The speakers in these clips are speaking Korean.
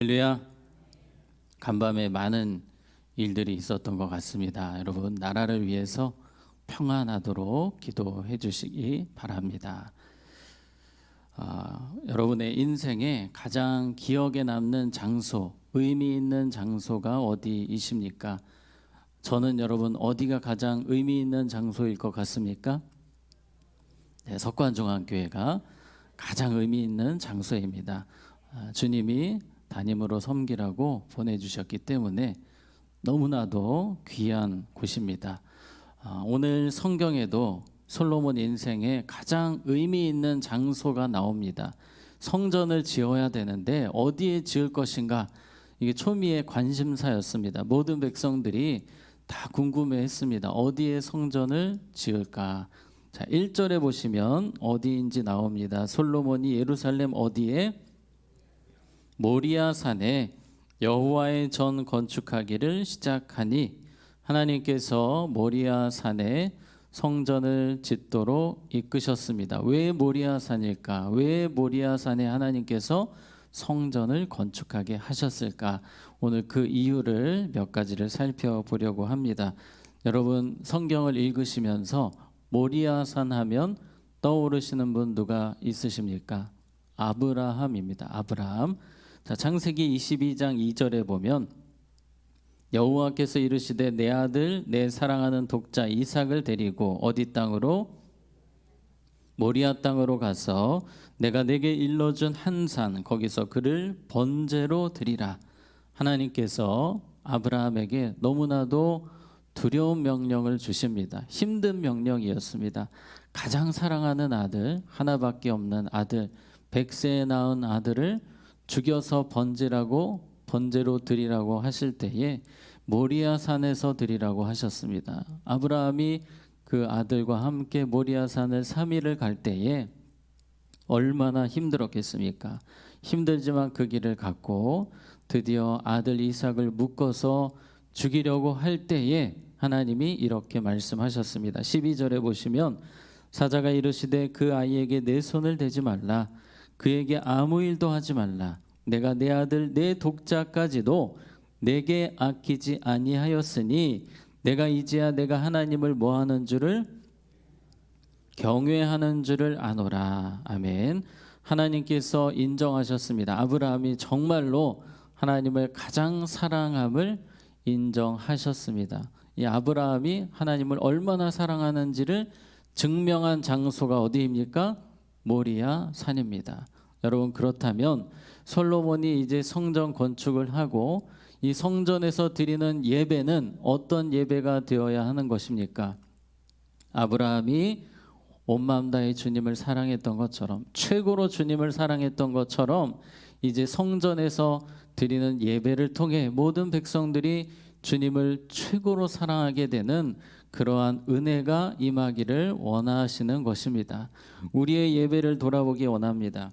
할렐루야. 간밤에 많은 일들이 있었던 것 같습니다. 여러분, 나라를 위해서 평안하도록 기도해 주시기 바랍니다. 여러분의 인생에 가장 기억에 남는 장소, 의미 있는 장소가 어디이십니까? 저는 여러분 어디가 가장 의미 있는 장소일 것 같습니까? 네, 석관중앙교회가 가장 의미 있는 장소입니다. 주님이 담임으로 섬기라고 보내주셨기 때문에 너무나도 귀한 곳입니다. 오늘 성경에도 솔로몬 인생에 가장 의미 있는 장소가 나옵니다. 성전을 지어야 되는데 어디에 지을 것인가? 이게 초미의 관심사였습니다. 모든 백성들이 다 궁금해했습니다. 어디에 성전을 지을까? 자, 1절에 보시면 어디인지 나옵니다. 솔로몬이 예루살렘 어디에? 모리아 산에 여호와의 전 건축하기를 시작하니 하나님께서 모리아 산에 성전을 짓도록 이끄셨습니다. 왜 모리아 산일까? 왜 모리아 산에 하나님께서 성전을 건축하게 하셨을까? 오늘 그 이유를 몇 가지를 살펴보려고 합니다. 여러분 성경을 읽으시면서 모리아 산 하면 떠오르시는 분 누가 있으십니까? 아브라함입니다. 아브라함. 자, 창세기 22장 2절에 보면 여호와께서 이르시되 내 아들 내 사랑하는 독자 이삭을 데리고 어디 땅으로? 모리아 땅으로 가서 내가 내게 일러준 한 산 거기서 그를 번제로 드리라. 하나님께서 아브라함에게 너무나도 두려운 명령을 주십니다. 힘든 명령이었습니다. 가장 사랑하는 아들, 하나밖에 없는 아들, 100세에 낳은 아들을 죽여서 번제로 드리라고 하실 때에 모리아 산에서 드리라고 하셨습니다. 아브라함이 그 아들과 함께 모리아 산을 3일을 갈 때에 얼마나 힘들었겠습니까? 힘들지만 그 길을 갔고 드디어 아들 이삭을 묶어서 죽이려고 할 때에 하나님이 이렇게 말씀하셨습니다. 12절에 보시면 사자가 이르시되 그 아이에게 내 손을 대지 말라. 그에게 아무 일도 하지 말라. 내가 내 아들 내 독자까지도 내게 아끼지 아니하였으니 내가 이제야 내가 하나님을 뭐하는 줄을 경외하는 줄을 아노라. 아멘. 하나님께서 인정하셨습니다. 아브라함이 정말로 하나님을 가장 사랑함을 인정하셨습니다. 이 아브라함이 하나님을 얼마나 사랑하는지를 증명한 장소가 어디입니까? 모리아 산입니다. 여러분 그렇다면 솔로몬이 이제 성전 건축을 하고 이 성전에서 드리는 예배는 어떤 예배가 되어야 하는 것입니까? 아브라함이 온 마음 다해 주님을 사랑했던 것처럼 최고로 주님을 사랑했던 것처럼 이제 성전에서 드리는 예배를 통해 모든 백성들이 주님을 최고로 사랑하게 되는 그러한 은혜가 임하기를 원하시는 것입니다. 우리의 예배를 돌아보기 원합니다.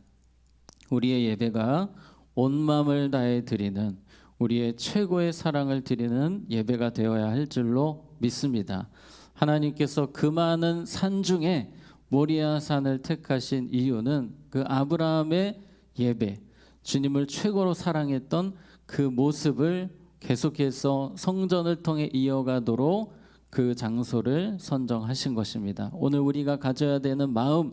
우리의 예배가 온 마음을 다해 드리는 우리의 최고의 사랑을 드리는 예배가 되어야 할 줄로 믿습니다. 하나님께서 그 많은 산 중에 모리아 산을 택하신 이유는 그 아브라함의 예배, 주님을 최고로 사랑했던 그 모습을 계속해서 성전을 통해 이어가도록 그 장소를 선정하신 것입니다. 오늘 우리가 가져야 되는 마음,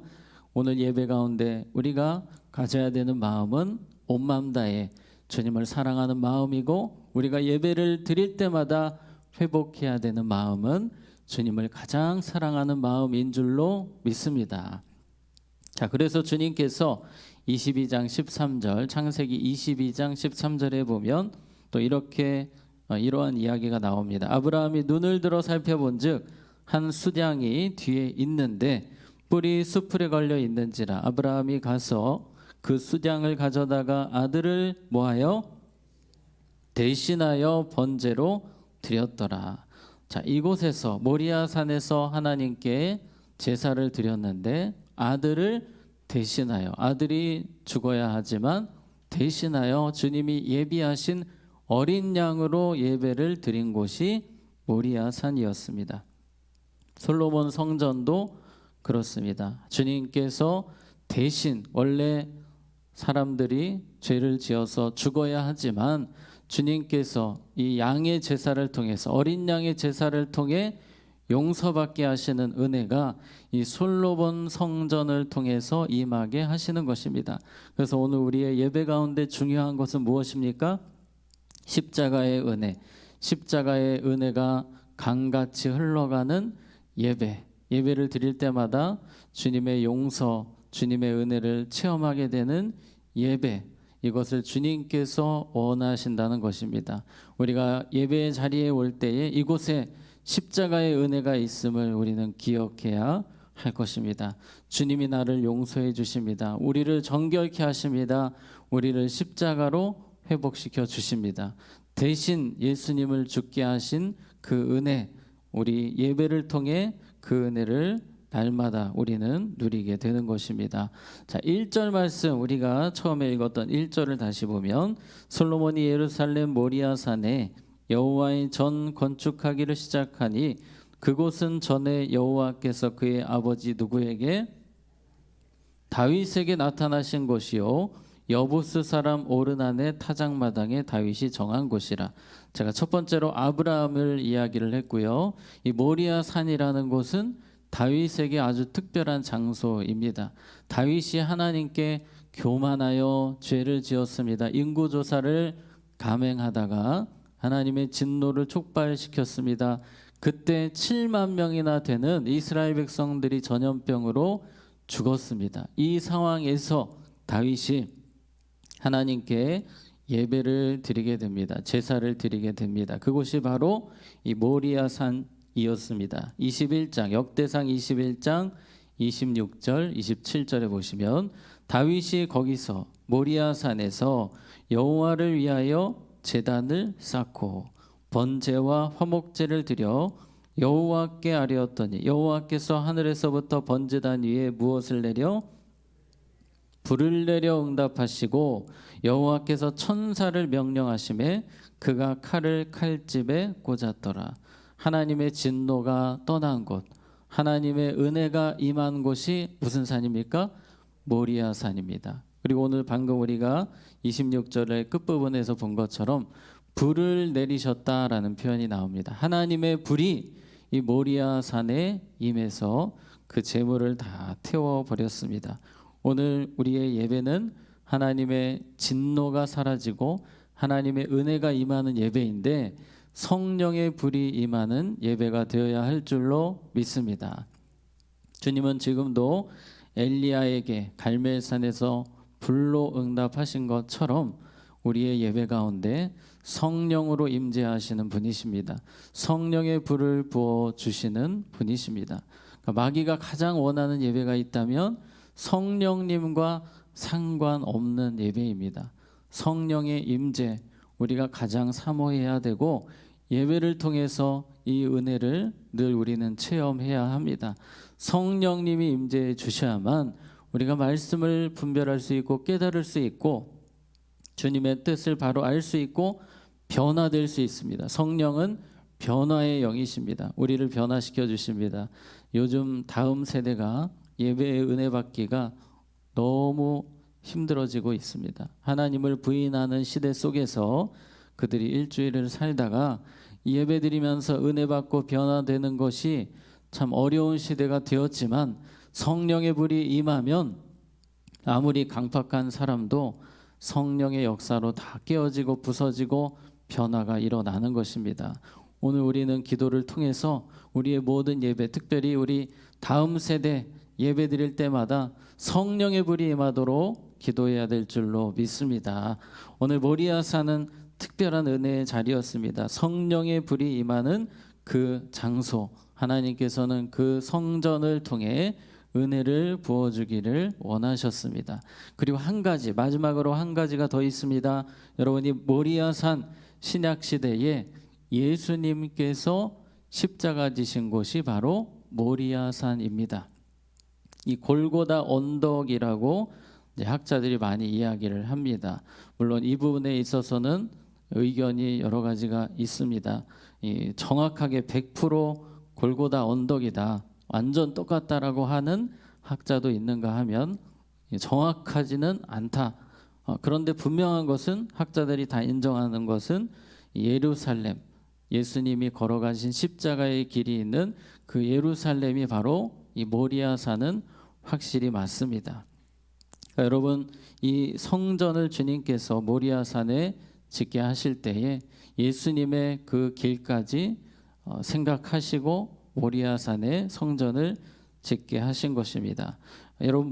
오늘 예배 가운데 우리가 가져야 되는 마음은 온 마음 다해 주님을 사랑하는 마음이고, 우리가 예배를 드릴 때마다 회복해야 되는 마음은 주님을 가장 사랑하는 마음인 줄로 믿습니다. 자, 그래서 주님께서 22장 13절, 창세기 22장 13절에 보면 또 이렇게 이러한 이야기가 나옵니다. 아브라함이 눈을 들어 살펴본즉 한 수량이 뒤에 있는데 뿔이 수풀에 걸려 있는지라 아브라함이 가서 그 수량을 가져다가 아들을 뭐하여 대신하여 번제로 드렸더라. 자, 이곳에서 모리아 산에서 하나님께 제사를 드렸는데 아들을 대신하여, 아들이 죽어야 하지만 대신하여 주님이 예비하신 어린 양으로 예배를 드린 곳이 모리아 산이었습니다. 솔로몬 성전도 그렇습니다. 주님께서 대신 원래 사람들이 죄를 지어서 죽어야 하지만 주님께서 이 양의 제사를 통해서, 어린 양의 제사를 통해 용서받게 하시는 은혜가 이 솔로몬 성전을 통해서 임하게 하시는 것입니다. 그래서 오늘 우리의 예배 가운데 중요한 것은 무엇입니까? 십자가의 은혜. 십자가의 은혜가 강같이 흘러가는 예배를 드릴 때마다 주님의 용서, 주님의 은혜를 체험하게 되는 예배, 이것을 주님께서 원하신다는 것입니다. 우리가 예배의 자리에 올 때에 이곳에 십자가의 은혜가 있음을 우리는 기억해야 할 것입니다. 주님이 나를 용서해 주십니다. 우리를 정결케 하십니다. 우리를 십자가로 회복시켜 주십니다. 대신 예수님을 죽게 하신 그 은혜, 우리 예배를 통해 그 은혜를 날마다 우리는 누리게 되는 것입니다. 자, 1절 말씀, 우리가 처음에 읽었던 1절을 다시 보면, 솔로몬이 예루살렘 모리아 산에 여호와의 전 건축하기를 시작하니 그곳은 전에 여호와께서 그의 아버지 누구에게? 다윗에게 나타나신 곳이요 여부스 사람 오르난의 타작마당에 다윗이 정한 곳이라. 제가 첫 번째로 아브라함을 이야기를 했고요. 이 모리아 산이라는 곳은 다윗에게 아주 특별한 장소입니다. 다윗이 하나님께 교만하여 죄를 지었습니다. 인구조사를 감행하다가 하나님의 진노를 촉발시켰습니다. 그때 7만 명이나 되는 이스라엘 백성들이 전염병으로 죽었습니다. 이 상황에서 다윗이 하나님께 예배를 드리게 됩니다. 제사를 드리게 됩니다. 그곳이 바로 이 모리아 산이었습니다. 21장, 역대상 21장 26절 27절에 보시면 다윗이 거기서 모리아 산에서 여호와를 위하여 제단을 쌓고 번제와 화목제를 드려 여호와께 아뢰었더니 여호와께서 하늘에서부터 번제단 위에 무엇을 내려? 불을 내려 응답하시고 여호와께서 천사를 명령하심에 그가 칼을 칼집에 꽂았더라. 하나님의 진노가 떠난 곳, 하나님의 은혜가 임한 곳이 무슨 산입니까? 모리아 산입니다. 그리고 오늘 방금 우리가 26절의 끝부분에서 본 것처럼 불을 내리셨다라는 표현이 나옵니다. 하나님의 불이 이 모리아 산에 임해서 그 재물을 다 태워버렸습니다. 오늘 우리의 예배는 하나님의 진노가 사라지고 하나님의 은혜가 임하는 예배인데 성령의 불이 임하는 예배가 되어야 할 줄로 믿습니다. 주님은 지금도 엘리야에게 갈멜산에서 불로 응답하신 것처럼 우리의 예배 가운데 성령으로 임재하시는 분이십니다. 성령의 불을 부어주시는 분이십니다. 그러니까 마귀가 가장 원하는 예배가 있다면 성령님과 상관없는 예배입니다. 성령의 임재, 우리가 가장 사모해야 되고 예배를 통해서 이 은혜를 늘 우리는 체험해야 합니다. 성령님이 임재해 주셔야만 우리가 말씀을 분별할 수 있고 깨달을 수 있고 주님의 뜻을 바로 알 수 있고 변화될 수 있습니다. 성령은 변화의 영이십니다. 우리를 변화시켜 주십니다. 요즘 다음 세대가 예배의 은혜 받기가 너무 힘들어지고 있습니다. 하나님을 부인하는 시대 속에서 그들이 일주일을 살다가 예배 드리면서 은혜 받고 변화되는 것이 참 어려운 시대가 되었지만 성령의 불이 임하면 아무리 강팍한 사람도 성령의 역사로 다 깨어지고 부서지고 변화가 일어나는 것입니다. 오늘 우리는 기도를 통해서 우리의 모든 예배, 특별히 우리 다음 세대 예배 드릴 때마다 성령의 불이 임하도록 기도해야 될 줄로 믿습니다. 오늘 모리아산은 특별한 은혜의 자리였습니다. 성령의 불이 임하는 그 장소, 하나님께서는 그 성전을 통해 은혜를 부어주기를 원하셨습니다. 그리고 한 가지, 마지막으로 한 가지가 더 있습니다. 여러분이 모리아산 신약시대에 예수님께서 십자가 지신 곳이 바로 모리아산입니다. 이 골고다 언덕이라고 학자들이 많이 이야기를 합니다. 물론 이 부분에 있어서는 의견이 여러 가지가 있습니다. 정확하게 100% 골고다 언덕이다, 완전 똑같다라고 하는 학자도 있는가 하면 정확하지는 않다, 그런데 분명한 것은 학자들이 다 인정하는 것은 예루살렘, 예수님이 걸어가신 십자가의 길이 있는 그 예루살렘이 바로 이 모리아산은 확실히 맞습니다. 그러니까 여러분, 이 성전을 주님께서 모리아산에 짓게 하실 때에 예수님의 그 길까지 생각하시고 모리아산에 성전을 짓게 하신 것입니다. 여러분,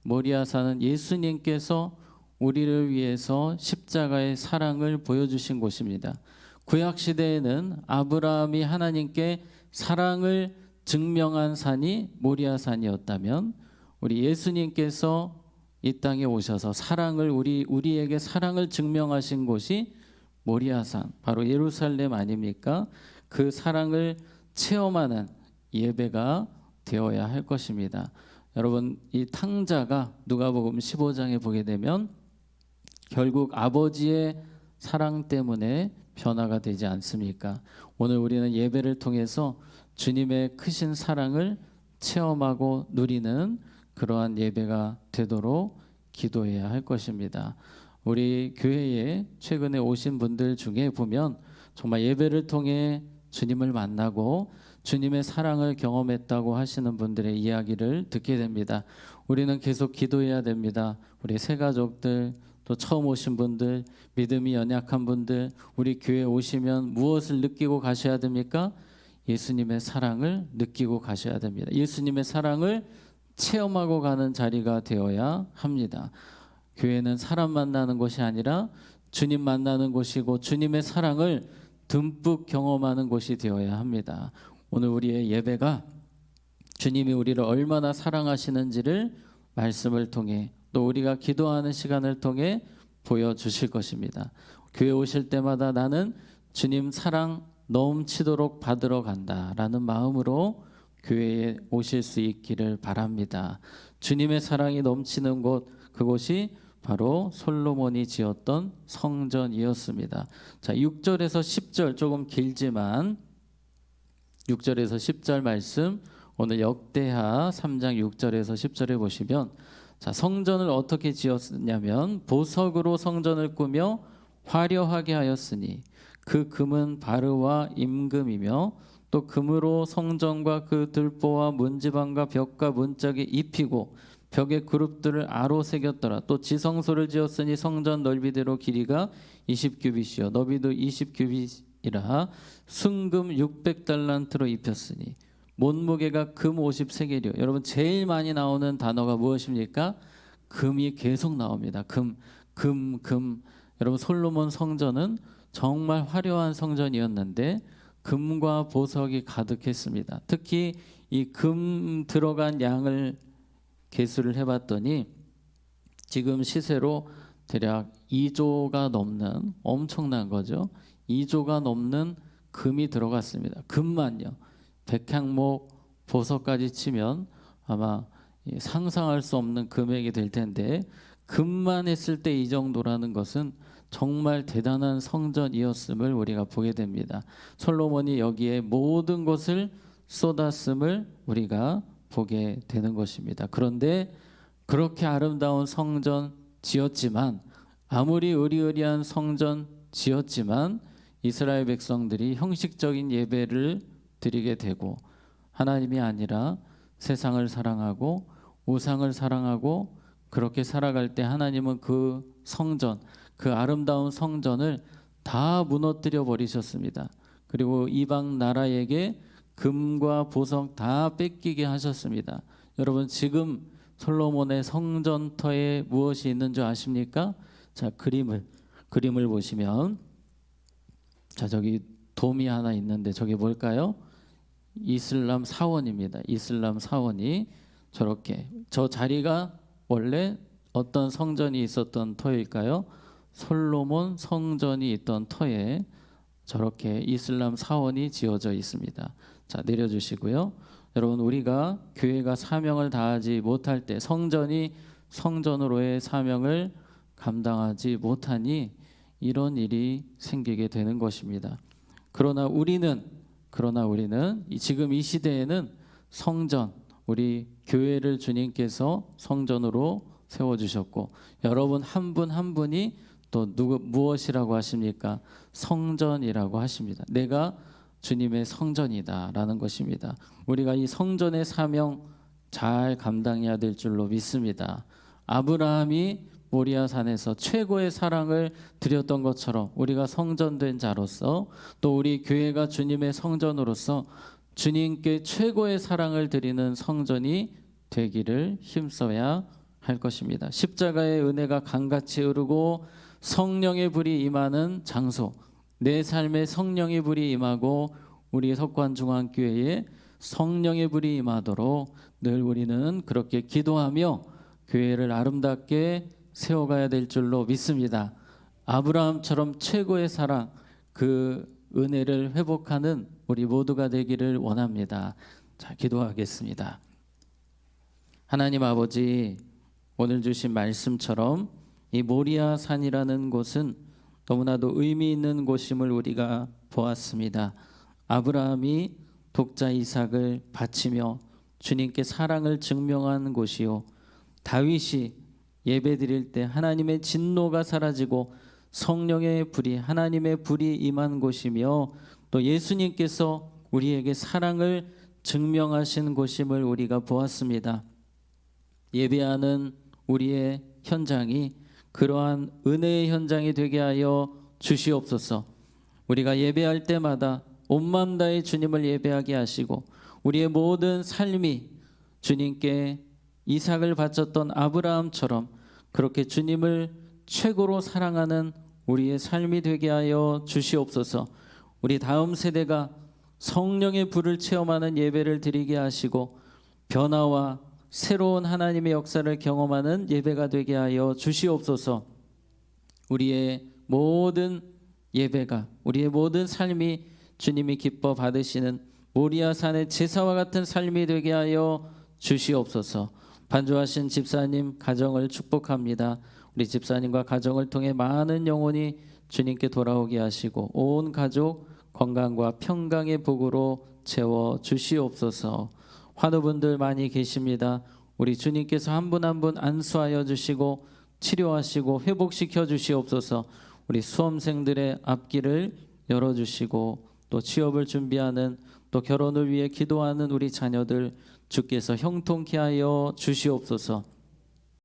모리아산은 예수님께서 우리를 위해서 십자가의 사랑을 보여주신 곳입니다. 구약 시대에는 아브라함이 하나님께 사랑을 증명한 산이 모리아산이었다면, 우리 예수님께서 이 땅에 오셔서 우리에게 사랑을 증명하신 곳이 모리아산, 바로 예루살렘 아닙니까? 그 사랑을 체험하는 예배가 되어야 할 것입니다. 여러분, 이 탕자가 누가복음 15장에 보게 되면 결국 아버지의 사랑 때문에 변화가 되지 않습니까? 오늘 우리는 예배를 통해서 주님의 크신 사랑을 체험하고 누리는 그러한 예배가 되도록 기도해야 할 것입니다. 우리 교회에 최근에 오신 분들 중에 보면 정말 예배를 통해 주님을 만나고 주님의 사랑을 경험했다고 하시는 분들의 이야기를 듣게 됩니다. 우리는 계속 기도해야 됩니다. 우리 새가족들, 또 처음 오신 분들, 믿음이 연약한 분들, 우리 교회 오시면 무엇을 느끼고 가셔야 됩니까? 예수님의 사랑을 느끼고 가셔야 됩니다. 예수님의 사랑을 체험하고 가는 자리가 되어야 합니다. 교회는 사람 만나는 곳이 아니라 주님 만나는 곳이고 주님의 사랑을 듬뿍 경험하는 곳이 되어야 합니다. 오늘 우리의 예배가 주님이 우리를 얼마나 사랑하시는지를 말씀을 통해, 또 우리가 기도하는 시간을 통해 보여주실 것입니다. 교회 오실 때마다 나는 주님 사랑 넘치도록 받으러 간다라는 마음으로 교회에 오실 수 있기를 바랍니다. 주님의 사랑이 넘치는 곳, 그곳이 바로 솔로몬이 지었던 성전이었습니다. 자, 6절에서 10절, 조금 길지만 6절에서 10절 말씀, 오늘 역대하 3장 6절에서 10절에 보시면, 자, 성전을 어떻게 지었냐면 보석으로 성전을 꾸며 화려하게 하였으니 그 금은 바르와 임금이며, 또 금으로 성전과 그 들보와 문지방과 벽과 문짝에 입히고 벽에 그룹들을 아로 새겼더라. 또 지성소를 지었으니 성전 넓이대로 길이가 20규빗이요 너비도 20규빗이라 순금 600달란트로 입혔으니 몸무게가 금 53개리요. 여러분, 제일 많이 나오는 단어가 무엇입니까? 금이 계속 나옵니다. 금. 여러분, 솔로몬 성전은 정말 화려한 성전이었는데 금과 보석이 가득했습니다. 특히 이 금 들어간 양을 계수를 해봤더니 지금 시세로 대략 2조가 넘는, 엄청난 거죠. 2조가 넘는 금이 들어갔습니다. 금만요. 백향목 보석까지 치면 아마 상상할 수 없는 금액이 될 텐데, 금만 했을 때 이 정도라는 것은 정말 대단한 성전이었음을 우리가 보게 됩니다. 솔로몬이 여기에 모든 것을 쏟았음을 우리가 보게 되는 것입니다. 그런데 그렇게 아름다운 성전 지었지만, 아무리 의리의리한 성전 지었지만 이스라엘 백성들이 형식적인 예배를 드리게 되고 하나님이 아니라 세상을 사랑하고 우상을 사랑하고 그렇게 살아갈 때 하나님은 그 성전, 그 아름다운 성전을 다 무너뜨려 버리셨습니다. 그리고 이방 나라에게 금과 보석 다 뺏기게 하셨습니다. 여러분, 지금 솔로몬의 성전터에 무엇이 있는 줄 아십니까? 자, 그림을 보시면, 자, 저기 돔이 하나 있는데 저게 뭘까요? 이슬람 사원입니다. 이슬람 사원이 저렇게, 저 자리가 원래 어떤 성전이 있었던 터일까요? 솔로몬 성전이 있던 터에 저렇게 이슬람 사원이 지어져 있습니다. 자, 내려주시고요. 여러분, 우리가 교회가 사명을 다하지 못할 때, 성전이 성전으로의 사명을 감당하지 못하니 이런 일이 생기게 되는 것입니다. 그러나 우리는 지금 이 시대에는 성전, 우리 교회를 주님께서 성전으로 세워주셨고, 여러분 한 분 한 분이 또 무엇이라고 하십니까? 성전이라고 하십니다. 내가 주님의 성전이다라는 것입니다. 우리가 이 성전의 사명 잘 감당해야 될 줄로 믿습니다. 아브라함이 모리아 산에서 최고의 사랑을 드렸던 것처럼 우리가 성전된 자로서, 또 우리 교회가 주님의 성전으로서 주님께 최고의 사랑을 드리는 성전이 되기를 힘써야 할 것입니다. 십자가의 은혜가 강같이 흐르고 성령의 불이 임하는 장소, 내 삶에 성령의 불이 임하고 우리 석관중앙교회에 성령의 불이 임하도록 늘 우리는 그렇게 기도하며 교회를 아름답게 세워가야 될 줄로 믿습니다. 아브라함처럼 최고의 사랑, 그 은혜를 회복하는 우리 모두가 되기를 원합니다. 자, 기도하겠습니다. 하나님 아버지, 오늘 주신 말씀처럼 이 모리아 산이라는 곳은 너무나도 의미 있는 곳임을 우리가 보았습니다. 아브라함이 독자 이삭을 바치며 주님께 사랑을 증명한 곳이요, 다윗이 예배드릴 때 하나님의 진노가 사라지고 성령의 불이, 하나님의 불이 임한 곳이며, 또 예수님께서 우리에게 사랑을 증명하신 곳임을 우리가 보았습니다. 예배하는 우리의 현장이 그러한 은혜의 현장이 되게 하여 주시옵소서. 우리가 예배할 때마다 온 마음 다해 주님을 예배하게 하시고, 우리의 모든 삶이 주님께 이삭을 바쳤던 아브라함처럼 그렇게 주님을 최고로 사랑하는 우리의 삶이 되게 하여 주시옵소서. 우리 다음 세대가 성령의 불을 체험하는 예배를 드리게 하시고 변화와 새로운 하나님의 역사를 경험하는 예배가 되게 하여 주시옵소서. 우리의 모든 예배가, 우리의 모든 삶이 주님이 기뻐 받으시는 모리아 산의 제사와 같은 삶이 되게 하여 주시옵소서. 반주하신 집사님 가정을 축복합니다. 우리 집사님과 가정을 통해 많은 영혼이 주님께 돌아오게 하시고 온 가족 건강과 평강의 복으로 채워 주시옵소서. 환우분들 많이 계십니다. 우리 주님께서 한 분 한 분 안수하여 주시고 치료하시고 회복시켜 주시옵소서. 우리 수험생들의 앞길을 열어주시고, 또 취업을 준비하는, 또 결혼을 위해 기도하는 우리 자녀들 주께서 형통케 하여 주시옵소서.